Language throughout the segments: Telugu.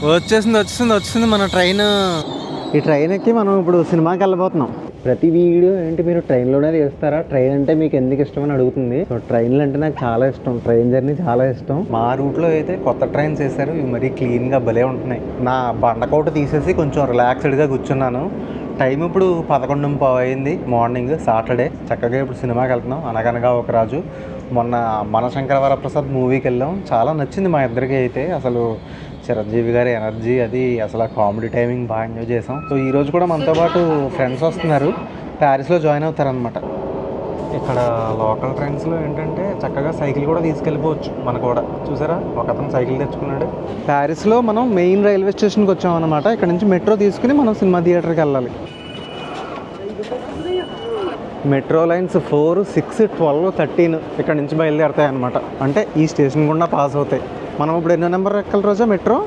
వచ్చింది మన ట్రైన్. ఈ ట్రైన్ ఎక్కి మనం ఇప్పుడు సినిమాకి వెళ్ళబోతున్నాం. ప్రతి వీడియో ఏంటి మీరు ట్రైన్లోనే తీస్తారా, ట్రైన్ అంటే మీకు ఎందుకు ఇష్టం అని అడుగుతుంది. సో ట్రైన్లు అంటే నాకు చాలా ఇష్టం, ట్రైన్ జర్నీ చాలా ఇష్టం. మా రూట్లో అయితే కొత్త ట్రైన్స్ వేసారు, ఇవి మరీ క్లీన్గా భలే ఉంటున్నాయి. నా బండకోట తీసేసి కొంచెం రిలాక్స్డ్గా కూర్చున్నాను. టైం ఇప్పుడు 11:15 అయింది మార్నింగ్, సాటర్డే. చక్కగా ఇప్పుడు సినిమాకి వెళ్తున్నాం, అనగనగా ఒక రాజు. మొన్న మనశంకర వరప్రసాద్ మూవీకి వెళ్ళాం, చాలా నచ్చింది మా ఇద్దరికి. అయితే అసలు చిరంజీవి గారి ఎనర్జీ అది, అసలు ఆ కామెడీ టైమింగ్ బాగా ఎంజాయ్ చేసాం. సో ఈరోజు కూడా మనతో పాటు ఫ్రెండ్స్ వస్తున్నారు, ప్యారిస్లో జాయిన్ అవుతారనమాట. ఇక్కడ లోకల్ ట్రైన్స్లో ఏంటంటే చక్కగా సైకిల్ కూడా తీసుకెళ్ళిపోవచ్చు. మనకు కూడా చూసారా, ఒక అతను సైకిల్ తెచ్చుకున్నాడు. ప్యారిస్లో మనం మెయిన్ రైల్వే స్టేషన్కి వచ్చామన్నమాట. ఇక్కడ నుంచి మెట్రో తీసుకుని మనం సినిమా థియేటర్కి వెళ్ళాలి. మెట్రో లైన్స్ 4, 6, 12, 13 ఇక్కడ నుంచి బయలుదేరుతాయి అనమాట. అంటే ఈ స్టేషన్ గుండా పాస్ అవుతాయి. మనం ఇప్పుడు ఎన్నో నెంబర్ ఎక్కాలి రోజా? మెట్రో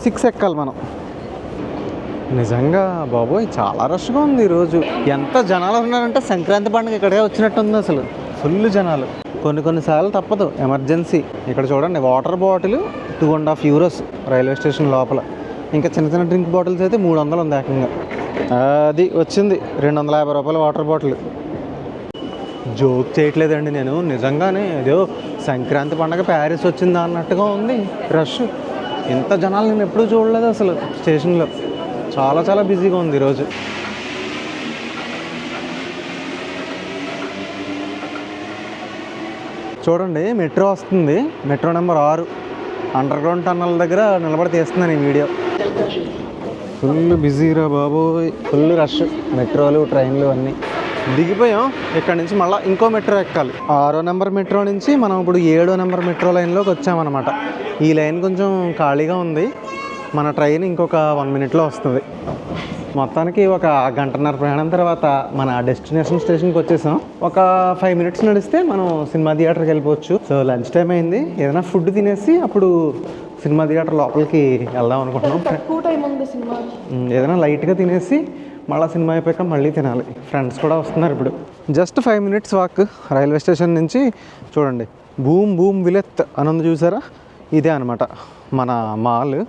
6 ఎక్కాలి మనం. నిజంగా బాబోయ్ చాలా రష్గా ఉంది ఈరోజు. ఎంత జనాలు ఉన్నారంటే సంక్రాంతి పండుగ ఇక్కడే వచ్చినట్టుంది. అసలు ఫుల్ జనాలు. కొన్నిసార్లు తప్పదు, ఎమర్జెన్సీ. ఇక్కడ చూడండి, water bottle 2.5 euros railway station లోపల. ఇంకా చిన్న డ్రింక్ బాటిల్స్ అయితే 300 ఉంది ఏకంగా. అది వచ్చింది 250 రూపాయల వాటర్ బాటిల్. జోక్ చేయట్లేదండి నేను, నిజంగానే ఏదో సంక్రాంతి పండుగ ప్యారిస్ వచ్చిందా అన్నట్టుగా ఉంది రష్. ఇంత జనాలు నేను ఎప్పుడూ చూడలేదు అసలు స్టేషన్లో. చాలా బిజీగా ఉంది ఈరోజు. చూడండి, మెట్రో వస్తుంది, metro number 6 under ground tunnel దగ్గర నిలబడి తీస్తున్నాను ఈ వీడియో. ఫుల్ బిజీరా బాబోయ్, ఫుల్ రష్. మెట్రోలు, ట్రైన్లు అన్నీ దిగిపోయాం. ఇక్కడ నుంచి మళ్ళీ ఇంకో మెట్రో ఎక్కాలి. 6వ నెంబర్ మెట్రో నుంచి మనం ఇప్పుడు 7వ నెంబర్ మెట్రో లైన్లోకి వచ్చామన్నమాట. ఈ లైన్ కొంచెం ఖాళీగా ఉంది. మన ట్రైన్ ఇంకొక 1 minute వస్తుంది. మొత్తానికి ఒక 1.5 గంట ప్రయాణం తర్వాత మన డెస్టినేషన్ స్టేషన్కి వచ్చేసాం. ఒక 5 minutes నడిస్తే మనం సినిమా థియేటర్కి వెళ్ళిపోవచ్చు. సో లంచ్ టైం అయింది, ఏదైనా ఫుడ్ తినేసి అప్పుడు సినిమా థియేటర్ లోపలికి వెళ్దాం అనుకుంటున్నాం. ఏదైనా లైట్గా తినేసి మళ్ళీ సినిమా అయిపోయాక మళ్ళీ తినాలి. ఫ్రెండ్స్ కూడా వస్తున్నారు ఇప్పుడు. Just 5 minutes walk railway station నుంచి. చూడండి, బూమ్ విలెత్ అని ఉంది చూసారా, ఇదే అనమాట మన మాల్.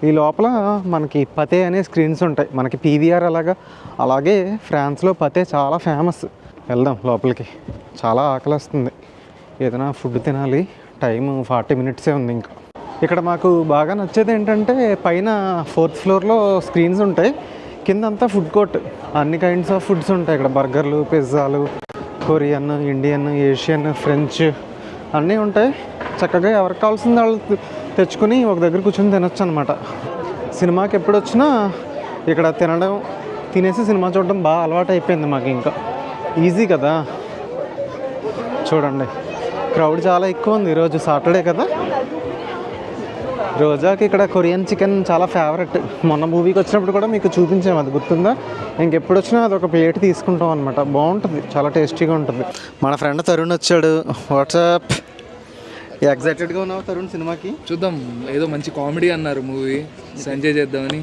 ఈ లోపల మనకి పతే అనే స్క్రీన్స్ ఉంటాయి. మనకి పీవీఆర్ అలాగే ఫ్రాన్స్లో పతే చాలా ఫేమస్. వెళ్దాం లోపలికి, చాలా ఆకలి వస్తుంది, ఏదైనా ఫుడ్ తినాలి. టైం 40 minutes ఉంది ఇంకా. ఇక్కడ మాకు బాగా నచ్చేది ఏంటంటే పైన 4th floorలో స్క్రీన్స్ ఉంటాయి, కిందంతా ఫుడ్ కోర్ట్. అన్ని కైండ్స్ ఆఫ్ ఫుడ్స్ ఉంటాయి ఇక్కడ. బర్గర్లు, పిజ్జాలు, కొరియన్, ఇండియన్, ఏషియన్, ఫ్రెంచ్ అన్నీ ఉంటాయి. చక్కగా ఎవరికి కావాల్సింది వాళ్ళు తెచ్చుకొని ఒక దగ్గర కూర్చొని తినొచ్చు అనమాట. సినిమాకి ఎప్పుడు వచ్చినా ఇక్కడ తినడం, తినేసి సినిమా చూడడం బాగా అలవాటు అయిపోయింది మాకు. ఇంకా ఈజీ కదా. చూడండి, క్రౌడ్ చాలా ఎక్కువ ఉంది. ఈరోజు సాటర్డే కదా. రోజాకి ఇక్కడ కొరియన్ చికెన్ చాలా ఫేవరెట్. మొన్న మూవీకి వచ్చినప్పుడు కూడా మీకు చూపించాము, అది గుర్తుందా? ఇంకెప్పుడు వచ్చినా అది ఒక ప్లేట్ తీసుకుంటాం అనమాట. బాగుంటుంది, చాలా టేస్టీగా ఉంటుంది. మన ఫ్రెండ్ తరుణ్ వచ్చాడు. వాట్సాప్, ఎగ్జైటెడ్గా ఉన్నావు తరుణ్ సినిమాకి? చూద్దాం, ఏదో మంచి కామెడీ అన్నారు, మూవీ ఎంజాయ్ చేద్దామని.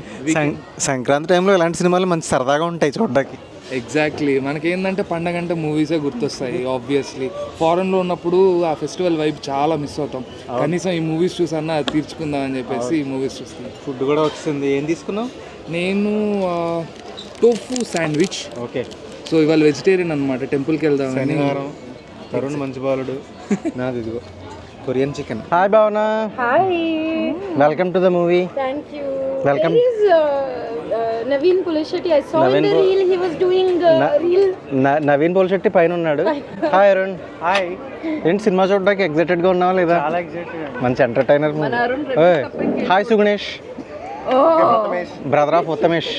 సంక్రాంతి టైంలో ఇలాంటి సినిమాలు మంచి సరదాగా ఉంటాయి చూడడానికి. ఎగ్జాక్ట్లీ, మనకేందంటే పండగ అంటే మూవీసే గుర్తొస్తాయి. ఆబ్వియస్లీ ఫారెన్లో ఉన్నప్పుడు ఆ ఫెస్టివల్ వైబ్ చాలా మిస్ అవుతాం. కనీసం ఈ మూవీస్ చూసన్నా తీర్చుకుందాం అని చెప్పేసి ఈ మూవీస్ చూస్తున్నాం. ఫుడ్ కూడా వచ్చింది. ఏం తీసుకున్నావు? నేను టోఫు శాండ్విచ్. ఓకే. సో ఇవాళ వెజిటేరియన్ అనమాట, టెంపుల్కి వెళ్దాం. శనివారం. తరుణ్ మంచి బాలుడు. నాది ఇదిగో కొరియన్ చికెన్. హాయ్ భావన. Hi, welcome to the movie. Thank you. Welcome. Naveen Polishetty, I saw in the reel he was doing reel. Naveen Polishetty పైన ఉన్నాడు. హాయ్ అరుణ్. హాయ్. ఏంటి సినిమా చూడడానికి ఎగ్జైటెడ్గా ఉన్నావా లేదా? చాలా ఎగ్జైటెడ్. మంచి entertainer. Hi Suganesh, brother of Uttamesh.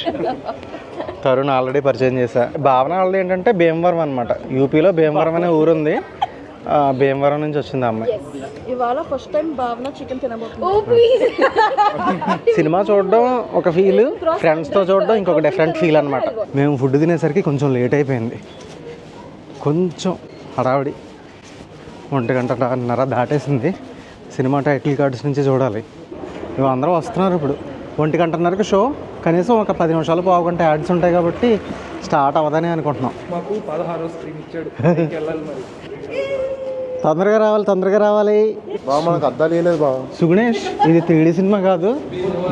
Tarun already పరిచయం చేశా. భావన ఆల్రెడీ ఏంటంటే భీమవరం అనమాట. యూపీలో భీమవరం అనే ఊరుంది, భీమవరం నుంచి వచ్చింది అమ్మాయి. ఇవాళ ఫస్ట్ టైం భావన చికెన్ తినబోతుంది. Oh please. సినిమా చూడడం ఒక ఫీల్, ఫ్రెండ్స్తో చూడడం ఇంకొక డిఫరెంట్ ఫీల్ అనమాట. మేము ఫుడ్ తినేసరికి కొంచెం లేట్ అయిపోయింది, కొంచెం హడావిడి. 1:30 దాటేసింది. సినిమా టైటిల్ కార్డ్స్ నుంచి చూడాలి. ఇవి అందరూ వస్తున్నారు ఇప్పుడు. 1:30కి షో. కనీసం ఒక 10 నిమిషాలు, పావు గంట యాడ్స్ ఉంటాయి కాబట్టి స్టార్ట్ అవ్వదని అనుకుంటున్నాం. మాకు 16వ స్క్రీన్ ఇచ్చాడు, వెళ్ళాలి మరి. తొందరగా రావాలి బాబు మనకు అద్దాలు వేయలేదు బాబు. సుగుణేష్, ఇది 3D సినిమా కాదు,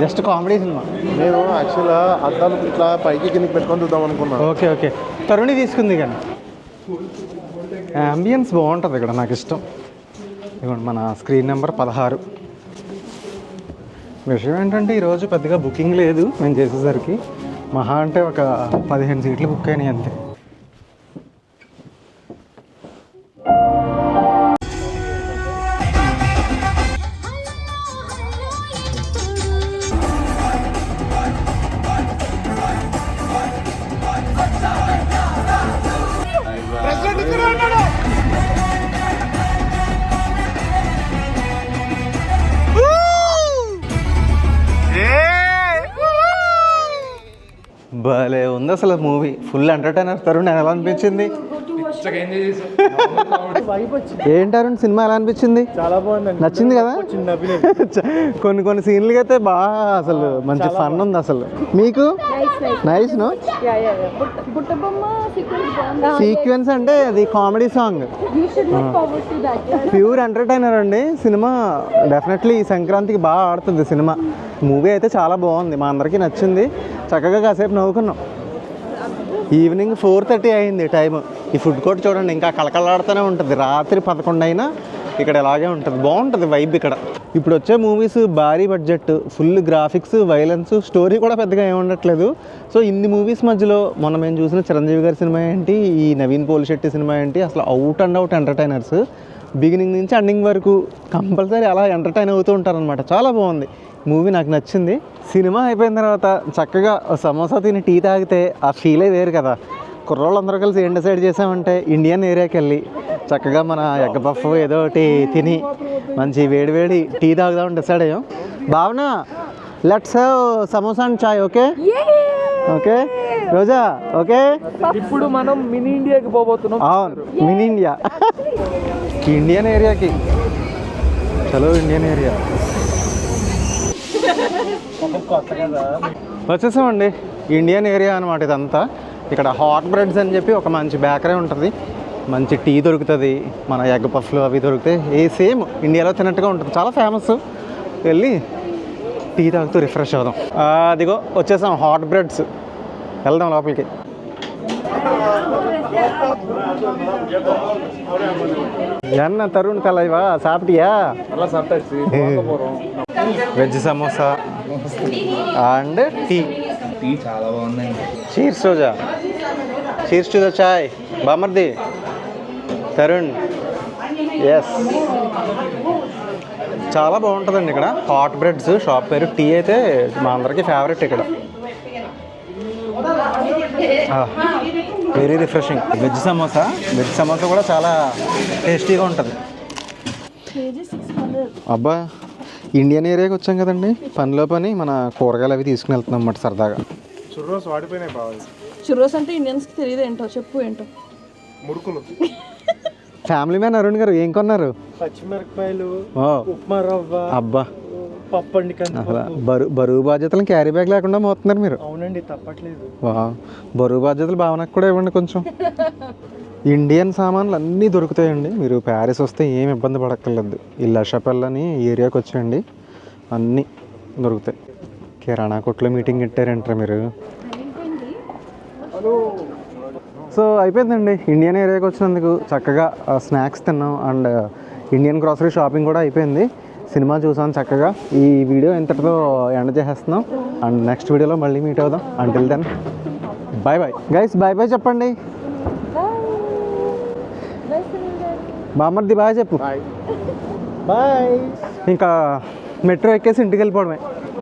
జస్ట్ కామెడీ సినిమా. నేను యాక్చువల్గా అద్దాలు ఇట్లా పైకి కిందకి పెట్టుకొని చూద్దాం అనుకున్నాను. ఓకే తరుణి తీసుకుంది కానీ అంబియన్స్ బాగుంటుంది ఇక్కడ, నాకు ఇష్టం. ఇదిగోండి మన స్క్రీన్ నెంబర్ 16. విషయం ఏంటంటే ఈరోజు పెద్దగా బుకింగ్ లేదు మేము చేసేసరికి. మహా అంటే ఒక 15 సీట్లు బుక్ అయినాయి అంతే. భలే ఉంది అసలు మూవీ, ఫుల్ ఎంటర్టైనర్. తరుణ్ ఎలా అనిపించింది? ఎంజాయ్ చేసాం. ఏంటారు సినిమా ఎలా అనిపించింది? చాలా బాగుందండి, నచ్చింది కదా? కొన్ని సీన్లకి అయితే బాగా అసలు మంచి ఫన్ ఉంది అసలు. మీకు నైస్ నో సీక్వెన్స్ అంటే అది కామెడీ సాంగ్, ప్యూర్ ఎంటర్టైనర్ అండి సినిమా. డెఫినెట్లీ ఈ సంక్రాంతికి బాగా ఆడుతుంది సినిమా. మూవీ అయితే చాలా బాగుంది, మా అందరికీ నచ్చింది. చక్కగా కాసేపు నవ్వుకున్నాం. ఈవినింగ్ 4:30 అయింది టైం. ఈ ఫుడ్ కోర్ట్ చూడండి ఇంకా కళకళలాడుతూనే ఉంటుంది. రాత్రి 11 అయినా ఇక్కడ ఇలాగే ఉంటుంది, బాగుంటుంది వైబ్ ఇక్కడ. ఇప్పుడు వచ్చే మూవీస్ భారీ budget, full graphics, violence, story కూడా పెద్దగా ఏమి ఉండట్లేదు. సో ఇన్ని మూవీస్ మధ్యలో మొన్న మేము చూసిన చిరంజీవి గారి సినిమా ఏంటి, ఈ నవీన్ పోలిశెట్టి సినిమా ఏంటి, అసలు out and out entertainers. Beginning నుంచి ఎండింగ్ వరకు కంపల్సరీ అలా ఎంటర్టైన్ అవుతూ ఉంటారనమాట. చాలా బాగుంది మూవీ, నాకు నచ్చింది. సినిమా అయిపోయిన తర్వాత చక్కగా సమోసా తిని టీ తాగితే ఆ ఫీలే వేరు కదా. కుర్రోళ్ళందరూ కలిసి ఏం డిసైడ్ చేసామంటే ఇండియన్ ఏరియాకి వెళ్ళి చక్కగా మన ఎగ్ పఫ్ ఏదో ఒకటి తిని మంచి వేడివేడి టీ తాగుదామని డిసైడ్ అయ్యాం. భావన, let's have samosa and chai. Okay okay Roja, okay. ఇప్పుడు మనం మినీ ఇండియాకి పోబోతున్నాం. అవును, మినీ ఇండియా. ఇండియన్ ఏరియాకి చలో, ఇండియన్ ఏరియా వచ్చేసామండి. ఇండియన్ ఏరియా అనమాట ఇదంతా. ఇక్కడ హాట్ బ్రెడ్స్ అని చెప్పి ఒక మంచి బేకరీ ఉంటుంది, మంచి టీ దొరుకుతుంది, మన ఎగ్ పఫ్లు అవి దొరుకుతాయి. సేమ్ ఇండియాలో తిన్నట్టుగా ఉంటుంది, చాలా ఫేమస్. వెళ్ళి టీ తాగుతూ రిఫ్రెష్ అవుదాం. అదిగో వచ్చేసాం హాట్ బ్రెడ్స్, వెళ్దాం లోపలికి. ఎన్న తరుణ్ తలైవా సాపిటియా? Veg samosa and tea. Tea చాలా బాగుందండి. Cheers Roja, cheers to the chai. బామర్ది తరుణ్, ఎస్ చాలా బాగుంటుందండి ఇక్కడ. హాట్ బ్రెడ్స్ షాప్ పేరు. టీ అయితే మా అందరికీ ఫేవరెట్ ఇక్కడ. Very refreshing. వెజ్ సమోసా కూడా చాలా టేస్టీగా ఉంటుంది. అబ్బా, ఇండియన్ ఏరియాకి వచ్చాం కదండి, పనిలో పని మన కూరగాయలు అవి తీసుకుని వెళ్తున్నాం అన్నమాట సరదాగా. చుర్రోస్ వాడిపోయినాయి బాబు. చుర్రోస్ అంటే ఇండియన్స్కి తెలియదు ఏంటో, చెప్పు ఏంటో. మురుకులు. ఫ్యామిలీ మ్యాన్ అరుణ్ గారు ఏం కొన్నారు? పచ్చిమిరపకాయలు, ఓ ఉప్మా రవ్వ, అబ్బా పప్పు అండి. అసలు బరువు బాధ్యతలను క్యారీ బ్యాగ్ లేకుండా మోస్తున్నారు మీరు. అవునండి, తప్పట్లేదు. బరువు బాధ్యతలు భావనకు కూడా ఇవ్వండి కొంచెం. ఇండియన్ సామాన్లు అన్నీ దొరుకుతాయండి. మీరు ప్యారిస్ వస్తే ఏం ఇబ్బంది పడక్కర్లేదు. ఈ లషపెల్లని ఏరియాకి వచ్చేయండి, అన్నీ దొరుకుతాయి. కిరాణా కొట్లో మీటింగ్ పెట్టారంటారా మీరు? సో అయిపోయిందండి ఇండియన్ ఏరియాకి వచ్చినందుకు. చక్కగా స్నాక్స్ తిన్నాం అండ్ ఇండియన్ గ్రాసరీ షాపింగ్ కూడా అయిపోయింది. సినిమా చూసాం చక్కగా. ఈ వీడియో ఇంతటితో ఎండ్ చేసేస్తున్నాం అండ్ నెక్స్ట్ వీడియోలో మళ్ళీ మీట్ అవుదాం. Until then bye bye guys. Bye bye చెప్పండి. బామర్ది బాయ్ చెప్పు. బాయ్. ఇంకా మెట్రో ఎక్కేసి ఇంటికి వెళ్ళిపోవడమే.